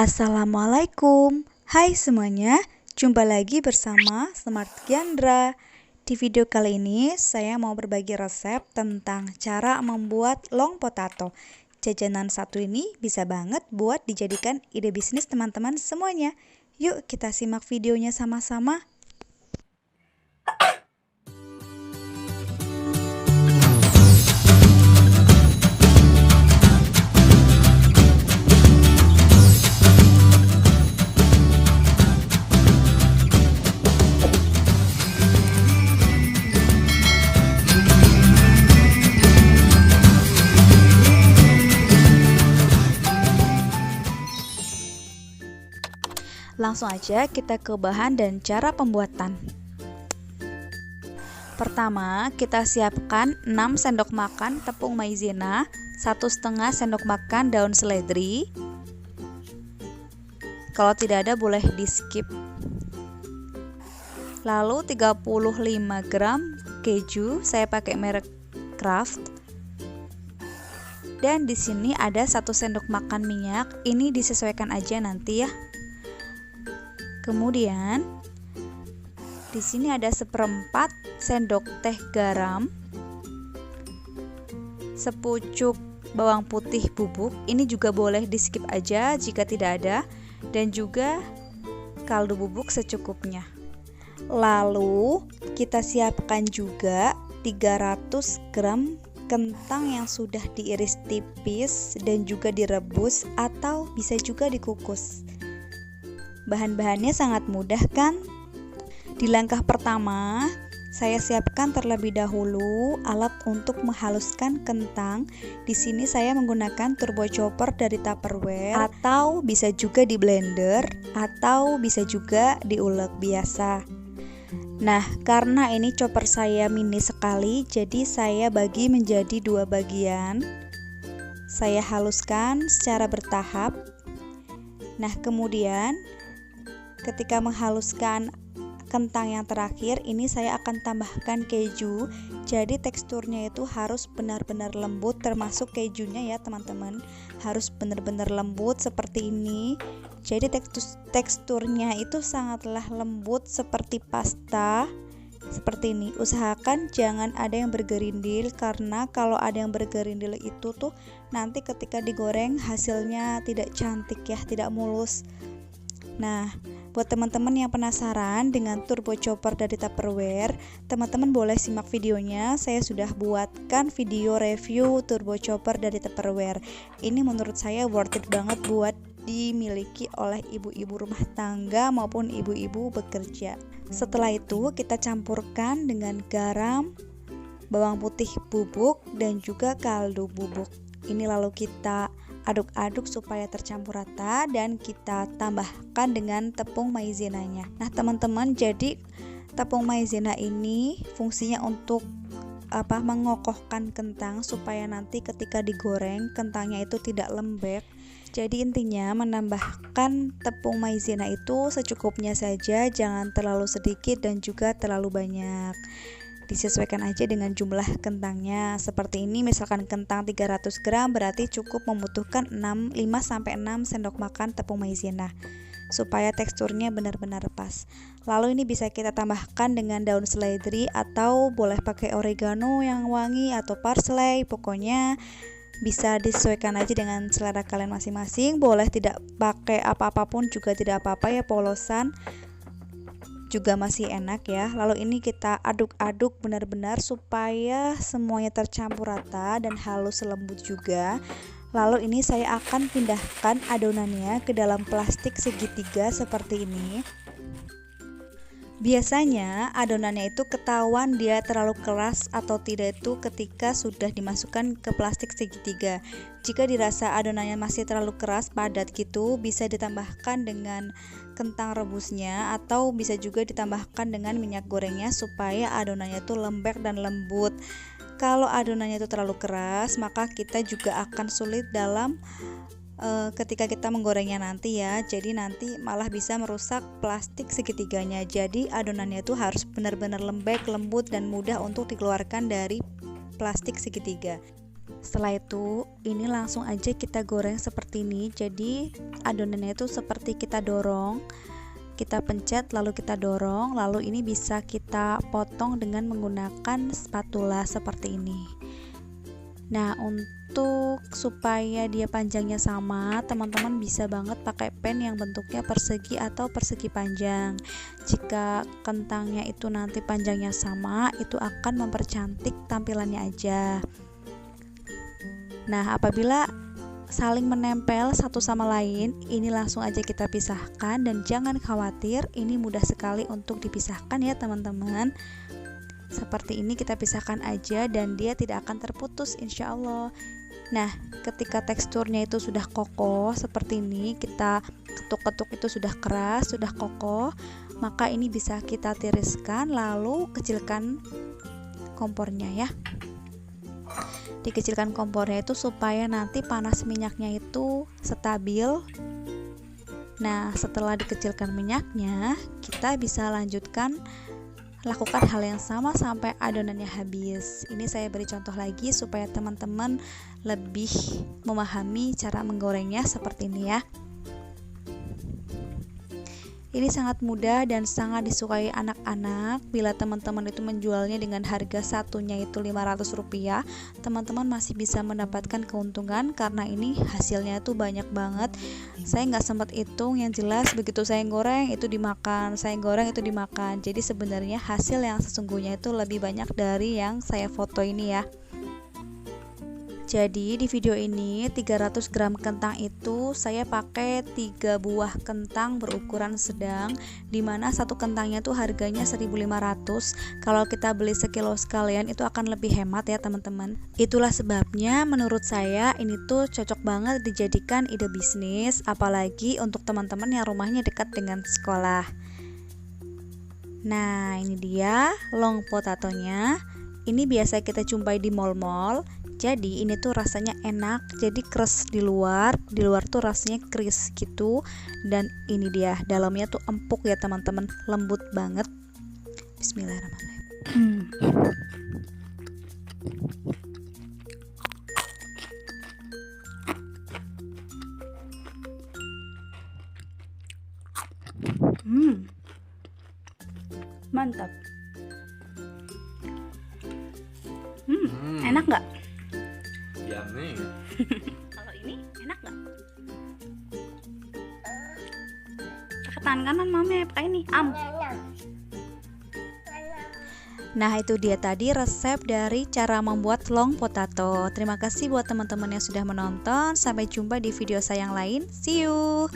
Assalamualaikum. Hai semuanya, jumpa lagi bersama Smart Giandra. Di video kali ini saya mau berbagi resep tentang cara membuat long potato. Jajanan satu ini bisa banget buat dijadikan ide bisnis teman-teman semuanya. Yuk kita simak videonya sama-sama. Langsung aja kita ke bahan dan cara pembuatan. Pertama, kita siapkan 6 sendok makan tepung maizena, 1,5 sendok makan daun seledri. Kalau tidak ada boleh di skip. Lalu 35 gram keju, saya pakai merek Kraft. Dan di sini ada 1 sendok makan minyak, ini disesuaikan aja nanti ya. Kemudian di sini ada 1/4 sendok teh garam, sepucuk bawang putih bubuk, ini juga boleh di skip aja jika tidak ada, dan juga kaldu bubuk secukupnya. Lalu kita siapkan juga 300 gram kentang yang sudah diiris tipis dan juga direbus atau bisa juga dikukus. Bahan-bahannya sangat mudah kan? Di langkah pertama, saya siapkan terlebih dahulu alat untuk menghaluskan kentang. Di sini saya menggunakan turbo chopper dari Tupperware atau bisa juga di blender atau bisa juga diulek biasa. Nah, karena ini chopper saya mini sekali, jadi saya bagi menjadi 2 bagian. Saya haluskan secara bertahap. Nah, kemudian ketika menghaluskan kentang yang terakhir, ini saya akan tambahkan keju. Jadi teksturnya itu harus benar-benar lembut, termasuk kejunya ya teman-teman. Harus benar-benar lembut seperti ini. Jadi teksturnya itu sangatlah lembut seperti pasta. Seperti ini. Usahakan jangan ada yang bergerindil, karena kalau ada yang bergerindil itu tuh nanti ketika digoreng hasilnya tidak cantik ya, tidak mulus. Nah, buat teman-teman yang penasaran dengan turbo chopper dari Tupperware, teman-teman boleh simak videonya. Saya sudah buatkan video review turbo chopper dari Tupperware. Ini menurut saya worth it banget buat dimiliki oleh ibu-ibu rumah tangga maupun ibu-ibu bekerja. Setelah itu kita campurkan dengan garam, bawang putih bubuk, dan juga kaldu bubuk. Ini lalu kita aduk-aduk supaya tercampur rata dan kita tambahkan dengan tepung maizenanya. Nah teman-teman, jadi tepung maizena ini fungsinya untuk mengokohkan kentang supaya nanti ketika digoreng kentangnya itu tidak lembek. Jadi intinya menambahkan tepung maizena itu secukupnya saja, jangan terlalu sedikit dan juga terlalu banyak. Disesuaikan aja dengan jumlah kentangnya. Seperti ini, misalkan kentang 300 gram berarti cukup membutuhkan 5-6 sendok makan tepung maizena supaya teksturnya benar-benar pas. Lalu ini bisa kita tambahkan dengan daun seledri atau boleh pakai oregano yang wangi atau parsley, pokoknya bisa disesuaikan aja dengan selera kalian masing-masing. Boleh tidak pakai apa-apapun juga tidak apa-apa ya, polosan juga masih enak ya. Lalu ini kita aduk-aduk benar-benar supaya semuanya tercampur rata dan halus lembut juga. Lalu ini saya akan pindahkan adonannya ke dalam plastik segitiga seperti ini. Biasanya adonannya itu ketahuan dia terlalu keras atau tidak itu ketika sudah dimasukkan ke plastik segitiga. Jika dirasa adonannya masih terlalu keras, padat gitu, bisa ditambahkan dengan kentang rebusnya atau bisa juga ditambahkan dengan minyak gorengnya supaya adonannya itu lembek dan lembut. Kalau adonannya itu terlalu keras, maka kita juga akan sulit dalam ketika kita menggorengnya nanti ya. Jadi nanti malah bisa merusak plastik segitiganya. Jadi adonannya itu harus benar-benar lembek, lembut, dan mudah untuk dikeluarkan dari plastik segitiga. Setelah itu, ini langsung aja kita goreng seperti ini. Jadi adonannya itu seperti kita dorong, kita pencet lalu kita dorong, lalu ini bisa kita potong dengan menggunakan spatula seperti ini. Nah, untuk supaya dia panjangnya sama, teman-teman bisa banget pakai pen yang bentuknya persegi atau persegi panjang. Jika kentangnya itu nanti panjangnya sama, itu akan mempercantik tampilannya aja. Nah, apabila saling menempel satu sama lain, ini langsung aja kita pisahkan dan jangan khawatir, ini mudah sekali untuk dipisahkan ya teman-teman. Seperti ini kita pisahkan aja dan dia tidak akan terputus insya Allah. Nah, ketika teksturnya itu sudah kokoh seperti ini, kita ketuk-ketuk itu sudah keras, sudah kokoh, maka ini bisa kita tiriskan lalu kecilkan kompornya ya. Dikecilkan kompornya itu supaya nanti panas minyaknya itu stabil. Nah, setelah dikecilkan minyaknya, kita bisa lanjutkan lakukan hal yang sama sampai adonannya habis. Ini saya beri contoh lagi supaya teman-teman lebih memahami cara menggorengnya seperti ini ya. Ini sangat mudah dan sangat disukai anak-anak. Bila teman-teman itu menjualnya dengan harga satunya itu Rp500, teman-teman masih bisa mendapatkan keuntungan karena ini hasilnya itu banyak banget. Saya nggak sempat hitung, yang jelas begitu saya goreng itu dimakan, saya goreng itu dimakan. Jadi sebenarnya hasil yang sesungguhnya itu lebih banyak dari yang saya foto ini ya. Jadi di video ini 300 gram kentang itu saya pakai 3 buah kentang berukuran sedang, dimana satu kentangnya tuh harganya 1.500. Kalau kita beli sekilo sekalian itu akan lebih hemat ya teman-teman. Itulah sebabnya menurut saya ini tuh cocok banget dijadikan ide bisnis, apalagi untuk teman-teman yang rumahnya dekat dengan sekolah. Nah, ini dia long potatonya. Ini biasa kita jumpai di mall-mall. Jadi ini tuh rasanya enak, jadi keras di luar tuh rasanya kris gitu. Dan ini dia, dalamnya tuh empuk ya teman-teman, lembut banget. Bismillahirrahmanirrahim. Mantap. Enak nggak? Yummy. Kalau ini enak nggak? Pakai tangan kanan mami, pakai ini. Nah, itu dia tadi resep dari cara membuat long potato. Terima kasih buat teman-teman yang sudah menonton. Sampai jumpa di video saya yang lain. See you.